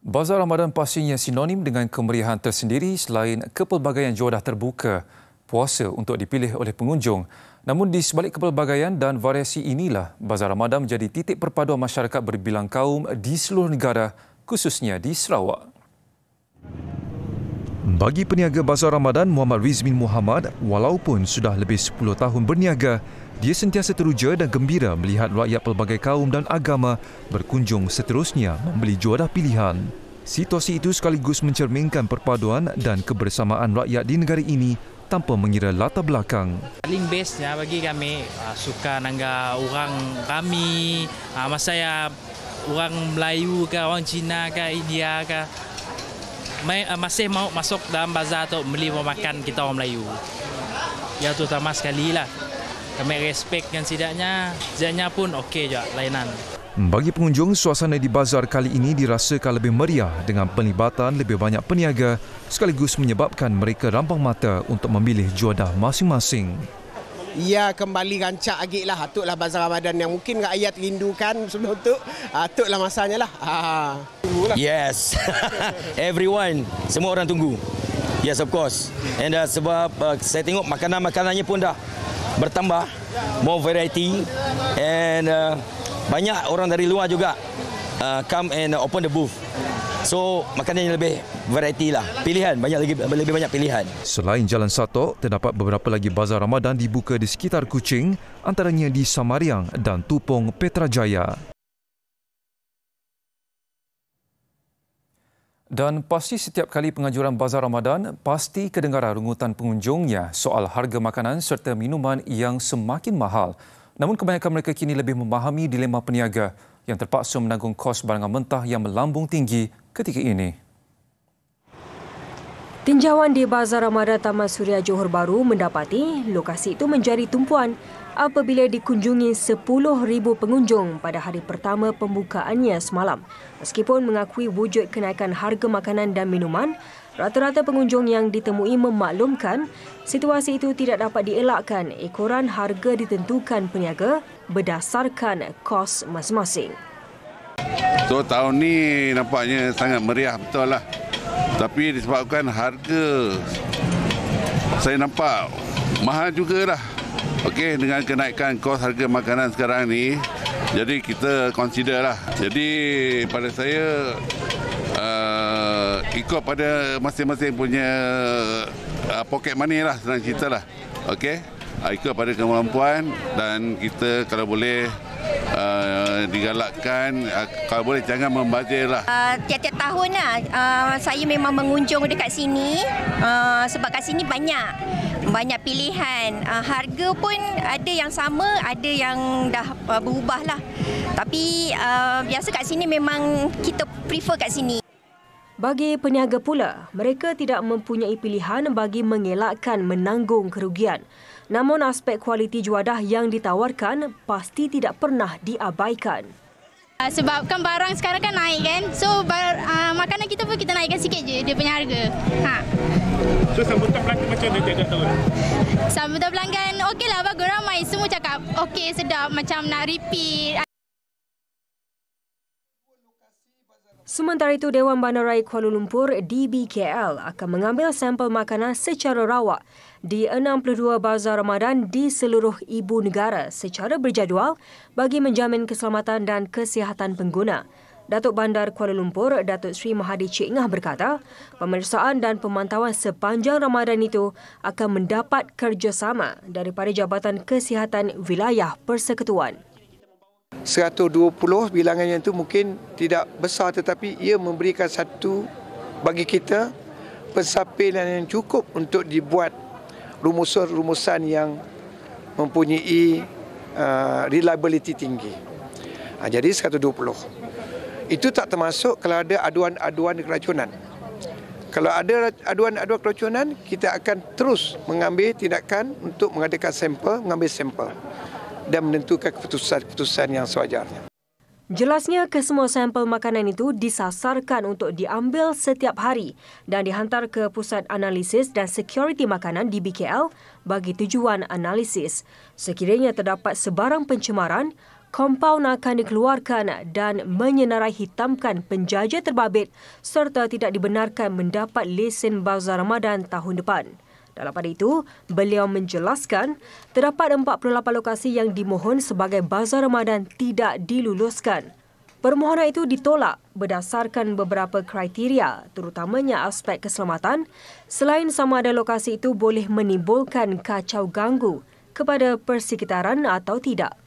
Bazar Ramadan pastinya sinonim dengan kemeriahan tersendiri selain kepelbagaian juadah terbuka puasa untuk dipilih oleh pengunjung. Namun di sebalik kepelbagaian dan variasi inilah, Bazar Ramadan menjadi titik perpaduan masyarakat berbilang kaum di seluruh negara, khususnya di Sarawak. Bagi peniaga Bazar Ramadan Muhammad Rizmin Muhammad, walaupun sudah lebih 10 tahun berniaga, dia sentiasa teruja dan gembira melihat rakyat pelbagai kaum dan agama berkunjung seterusnya membeli juadah pilihan. Situasi itu sekaligus mencerminkan perpaduan dan kebersamaan rakyat di negara ini tanpa mengira latar belakang. Paling bestnya bagi kami suka nangga orang kami, masa orang Melayu ke orang Cina ke India ke masih mau masuk dalam bazar atau beli makan kita orang Melayu. Ya terutama sekali lah. Kami respect kan setidaknya pun okey je lainan. Bagi pengunjung, suasana di bazar kali ini dirasakan lebih meriah dengan pelibatan lebih banyak peniaga sekaligus menyebabkan mereka rampang mata untuk memilih juadah masing-masing. Ya, kembali rancak lagi lah. Atuklah Bazar Ramadan yang mungkin rakyat rindukan sebelum tu. Atuklah masanya lah. Yes, everyone, semua orang tunggu. Yes, of course. And sebab saya tengok makanan-makanannya pun dah bertambah, more variety, and banyak orang dari luar juga come and open the booth. So makanannya lebih variety lah, pilihan lebih banyak pilihan. Selain Jalan Satok, terdapat beberapa lagi bazar Ramadan dibuka di sekitar Kuching, antaranya di Samariang dan Tupong Petrajaya. Dan pasti setiap kali penganjuran Bazar Ramadan, pasti kedengaran rungutan pengunjungnya soal harga makanan serta minuman yang semakin mahal. Namun kebanyakan mereka kini lebih memahami dilema peniaga yang terpaksa menanggung kos barangan mentah yang melambung tinggi ketika ini. Tinjauan di Bazar Ramadan Taman Suria Johor Bahru mendapati lokasi itu menjadi tumpuan apabila dikunjungi 10,000 pengunjung pada hari pertama pembukaannya semalam. Meskipun mengakui wujud kenaikan harga makanan dan minuman, rata-rata pengunjung yang ditemui memaklumkan situasi itu tidak dapat dielakkan ekoran harga ditentukan peniaga berdasarkan kos masing-masing. So tahun ni nampaknya sangat meriah betul lah. Tapi disebabkan harga saya nampak mahal jugalah. Okey, dengan kenaikan kos harga makanan sekarang ni, jadi kita consider lah. Jadi pada saya ikut pada masing-masing punya pocket money lah, senang cerita lah. Okey, ikut pada kemampuan dan kita kalau boleh digalakkan, kalau boleh jangan membazir lah. Tiap-tiap tahun lah, saya memang mengunjung dekat sini sebab kat sini banyak pilihan. Harga pun ada yang sama, ada yang dah berubah lah. Tapi biasa kat sini memang kita prefer kat sini. Bagi peniaga pula, mereka tidak mempunyai pilihan bagi mengelakkan menanggung kerugian. Namun aspek kualiti juadah yang ditawarkan pasti tidak pernah diabaikan. Sebabkan barang sekarang kan naik kan, so makanan kita pun kita naikkan sikit je dia punya harga. So sambutan pelanggan macam mana tiap tahun? Sambutan pelanggan okeylah, bagus, ramai semua cakap okey, sedap, macam nak repeat. Sementara itu, Dewan Bandaraya Kuala Lumpur DBKL akan mengambil sampel makanan secara rawak di 62 bazar Ramadan di seluruh ibu negara secara berjadual bagi menjamin keselamatan dan kesihatan pengguna. Datuk Bandar Kuala Lumpur, Datuk Seri Mahathir Cik Ngah berkata, pemeriksaan dan pemantauan sepanjang Ramadan itu akan mendapat kerjasama daripada Jabatan Kesihatan Wilayah Persekutuan. 120 bilangannya itu mungkin tidak besar, tetapi ia memberikan satu bagi kita pensampaian yang cukup untuk dibuat rumusan-rumusan yang mempunyai reliability tinggi. Jadi 120. Itu tak termasuk kalau ada aduan-aduan keracunan. Kalau ada aduan-aduan keracunan, kita akan terus mengambil tindakan untuk mengambil sampel dan menentukan keputusan-keputusan yang sewajarnya. Jelasnya, kesemua sampel makanan itu disasarkan untuk diambil setiap hari dan dihantar ke Pusat Analisis dan Sekuriti Makanan di BKL bagi tujuan analisis. Sekiranya terdapat sebarang pencemaran, kompaun akan dikeluarkan dan menyenarai hitamkan penjaja terbabit serta tidak dibenarkan mendapat lesen Bazar Ramadan tahun depan. Dalam pada itu, beliau menjelaskan terdapat 48 lokasi yang dimohon sebagai Bazar Ramadan tidak diluluskan. Permohonan itu ditolak berdasarkan beberapa kriteria, terutamanya aspek keselamatan, selain sama ada lokasi itu boleh menimbulkan kacau ganggu kepada persekitaran atau tidak.